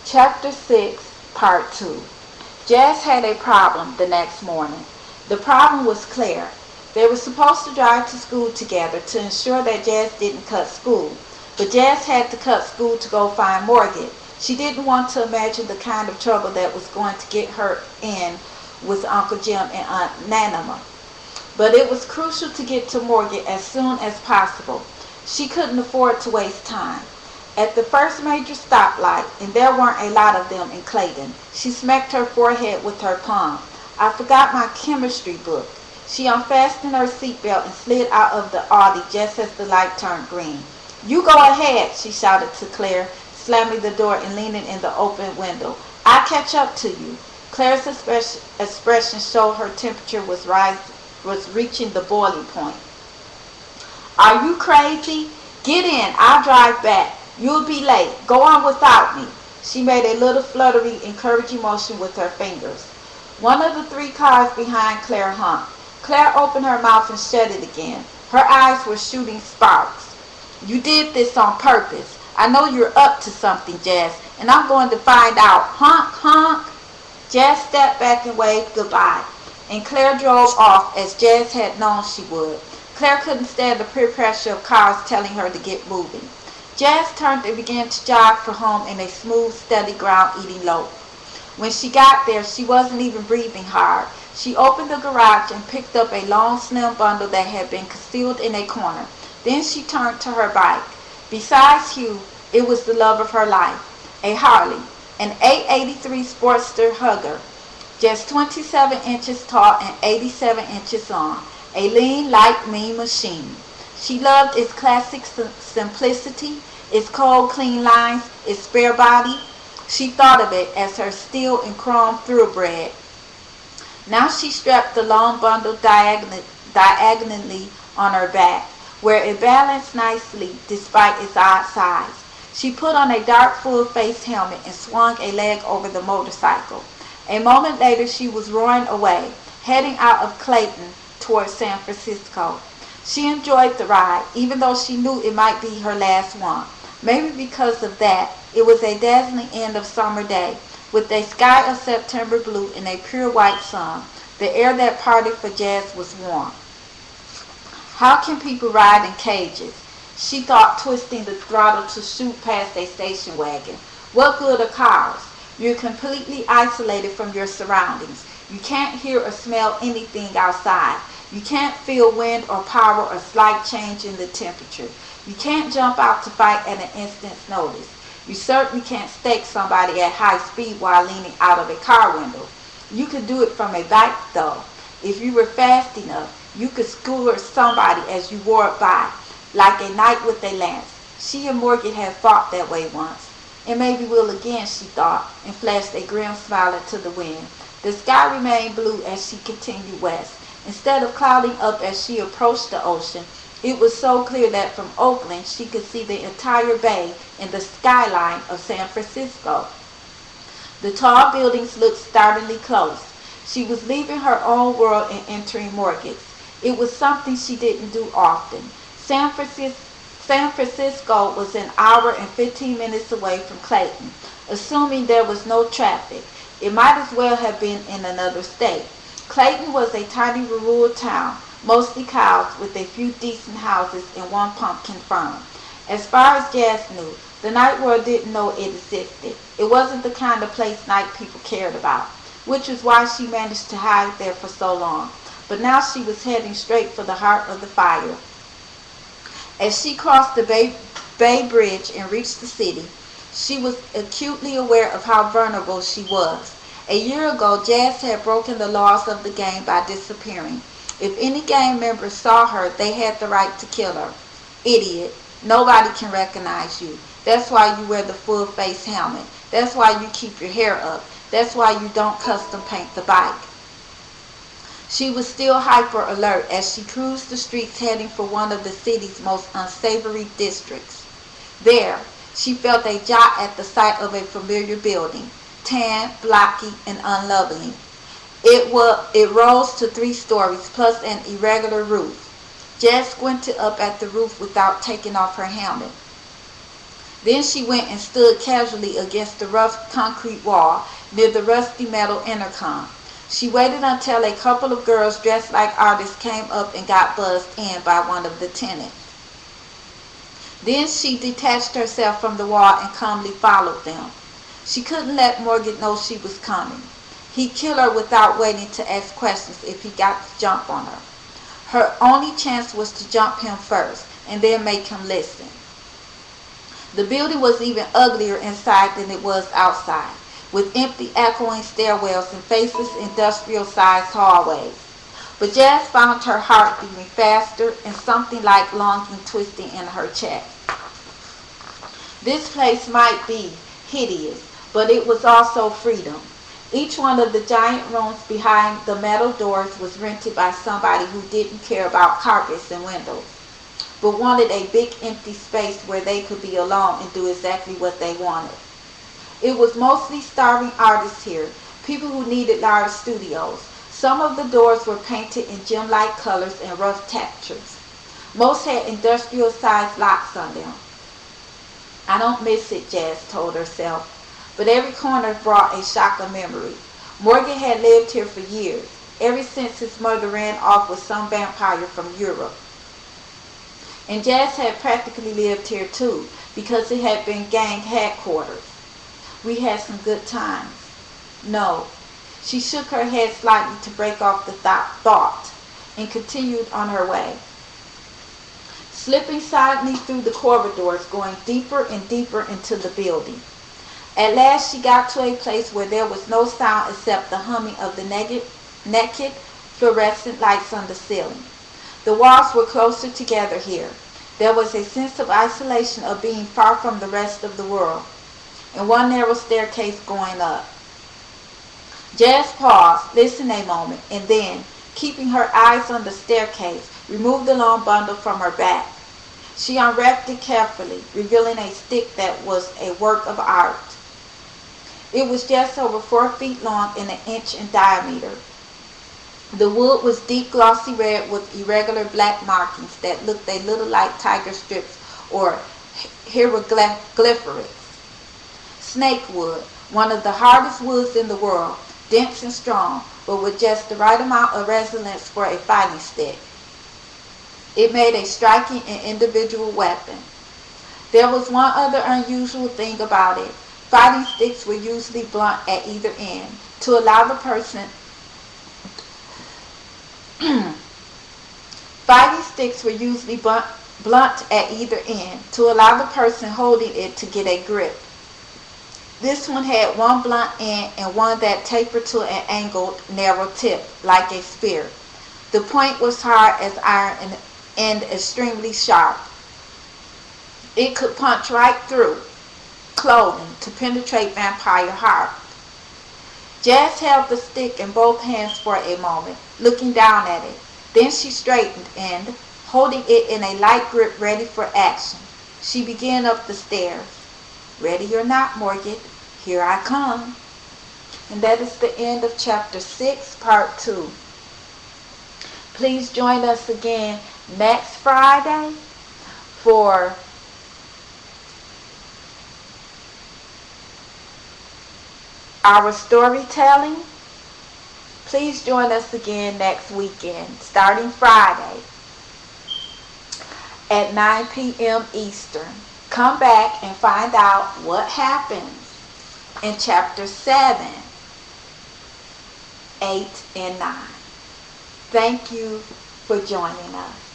Chapter 6, Part 2. Jazz had a problem the next morning. The problem was Claire. They were supposed to drive to school together to ensure that Jazz didn't cut school. But Jazz had to cut school to go find Morgan. She didn't want to imagine the kind of trouble that was going to get her in with Uncle Jim and Aunt Nanama. But it was crucial to get to Morgan as soon as possible. She couldn't afford to waste time. At the first major stoplight, and there weren't a lot of them in Clayton, she smacked her forehead with her palm. I forgot my chemistry book. She unfastened her seatbelt and slid out of the Audi just as the light turned green. You go ahead, she shouted to Claire, slamming the door and leaning in the open window. I'll catch up to you. Claire's expression showed her temperature was reaching the boiling point. Are you crazy? Get in, I'll drive back. You'll be late. Go on without me. She made a little fluttery, encouraging motion with her fingers. One of the three cars behind Claire honked. Claire opened her mouth and shut it again. Her eyes were shooting sparks. You did this on purpose. I know you're up to something, Jazz, and I'm going to find out. Honk, honk. Jazz stepped back and waved goodbye, and Claire drove off as Jazz had known she would. Claire couldn't stand the peer pressure of cars telling her to get moving. Jazz turned and began to jog for home in a smooth, steady ground-eating lope. When she got there, she wasn't even breathing hard. She opened the garage and picked up a long, slim bundle that had been concealed in a corner. Then she turned to her bike. Besides Hugh, it was the love of her life, a Harley, an 883 Sportster Hugger, just 27 inches tall and 87 inches long, a lean, light, mean machine. She loved its classic simplicity, its cold, clean lines, its spare body. She thought of it as her steel and chrome thoroughbred. Now she strapped the long bundle diagonally on her back, where it balanced nicely despite its odd size. She put on a dark full-face helmet and swung a leg over the motorcycle. A moment later she was roaring away, heading out of Clayton toward San Francisco. She enjoyed the ride, even though she knew it might be her last one. Maybe because of that, it was a dazzling end of summer day, with a sky of September blue and a pure white sun. The air that parted for Jazz was warm. How can people ride in cages? She thought, twisting the throttle to shoot past a station wagon. What good are cars? You're completely isolated from your surroundings. You can't hear or smell anything outside. You can't feel wind or power or slight change in the temperature. You can't jump out to fight at an instant's notice. You certainly can't stake somebody at high speed while leaning out of a car window. You could do it from a bike though. If you were fast enough, you could skewer somebody as you roared by, like a knight with a lance. She and Morgan had fought that way once. And maybe will again, she thought, and flashed a grim smile into the wind. The sky remained blue as she continued west. Instead of clouding up as she approached the ocean, it was so clear that from Oakland she could see the entire bay and the skyline of San Francisco. The tall buildings looked startlingly close. She was leaving her own world and entering Morgan's. It was something she didn't do often. San Francisco was an hour and 15 minutes away from Clayton. Assuming there was no traffic, it might as well have been in another state. Clayton was a tiny rural town, mostly cows, with a few decent houses and one pumpkin farm. As far as Jazz knew, the night world didn't know it existed. It wasn't the kind of place night people cared about, which was why she managed to hide there for so long. But now she was heading straight for the heart of the fire. As she crossed the Bay Bridge and reached the city, she was acutely aware of how vulnerable she was. A year ago, Jazz had broken the laws of the game by disappearing. If any gang members saw her, they had the right to kill her. Idiot. Nobody can recognize you. That's why you wear the full-face helmet. That's why you keep your hair up. That's why you don't custom paint the bike. She was still hyper alert as she cruised the streets heading for one of the city's most unsavory districts. There, she felt a jot at the sight of a familiar building, tan, blocky, and unlovely. It rose to 3 stories plus an irregular roof. Jazz squinted up at the roof without taking off her helmet. Then she went and stood casually against the rough concrete wall near the rusty metal intercom. She waited until a couple of girls dressed like artists came up and got buzzed in by one of the tenants. Then she detached herself from the wall and calmly followed them. She couldn't let Morgan know she was coming. He'd kill her without waiting to ask questions if he got to jump on her. Her only chance was to jump him first and then make him listen. The building was even uglier inside than it was outside, with empty echoing stairwells and faceless industrial-sized hallways. But Jazz found her heart beating faster and something like longing twisting in her chest. This place might be hideous, but it was also freedom. Each one of the giant rooms behind the metal doors was rented by somebody who didn't care about carpets and windows, but wanted a big empty space where they could be alone and do exactly what they wanted. It was mostly starving artists here, people who needed large studios. Some of the doors were painted in gem-like colors and rough textures. Most had industrial-sized locks on them. I don't miss it, Jazz told herself, but every corner brought a shock of memory. Morgan had lived here for years, ever since his mother ran off with some vampire from Europe. And Jazz had practically lived here too, because it had been gang headquarters. We had some good times. No. She shook her head slightly to break off the thought and continued on her way, slipping silently through the corridors, going deeper and deeper into the building. At last she got to a place where there was no sound except the humming of the naked fluorescent lights on the ceiling. The walls were closer together here. There was a sense of isolation, of being far from the rest of the world, and one narrow staircase going up. Jazz paused, listened a moment, and then, keeping her eyes on the staircase, removed the long bundle from her back. She unwrapped it carefully, revealing a stick that was a work of art. It was just over 4 feet long and an inch in diameter. The wood was deep glossy red with irregular black markings that looked a little like tiger strips or hieroglyphics. Snake wood, one of the hardest woods in the world, dense and strong, but with just the right amount of resonance for a fighting stick. It made a striking and individual weapon. There was one other unusual thing about it. Fighting sticks were usually blunt at either end to allow the person holding it to get a grip. This one had one blunt end and one that tapered to an angled, narrow tip, like a spear. The point was hard as iron and extremely sharp. It could punch right through clothing to penetrate vampire heart. Jazz held the stick in both hands for a moment, looking down at it. Then she straightened and, holding it in a light grip ready for action, she began up the stairs. Ready or not, Morgan, here I come. And that is the end of chapter 6, part 2. Please join us again next Friday for our storytelling. Please join us again next weekend, starting Friday at 9 p.m. Eastern. Come back and find out what happens in chapter 7, 8, and 9. Thank you for joining us.